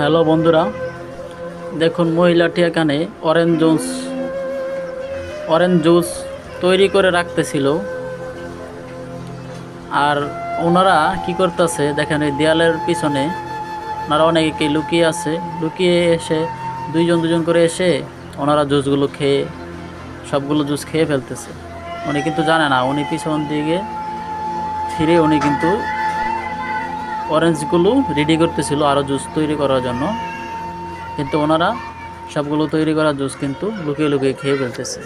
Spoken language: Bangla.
হ্যালো বন্ধুরা, দেখুন মহিলাটি এখানে অরেঞ্জ জুস তৈরি করে রাখতেছিল। আর ওনারা কি করতেছে দেখেন, এই দেয়ালের পিছনে ওনারা অনেকে লুকিয়ে আছে। লুকিয়ে এসে দুইজন দুজন করে এসে ওনারা জুসগুলো খেয়ে সবগুলো জুস খেয়ে ফেলতেছে। উনি কিন্তু জানে না, উনি পিছন দিকে ফিরে উনি কিন্তু অরেঞ্জগুলো রেডি করতেছিল আরও জুস তৈরি করার জন্য। কিন্তু ওনারা সবগুলো তৈরি করা জুস কিন্তু লুকিয়ে লুকিয়ে খেয়ে ফেলতেছে।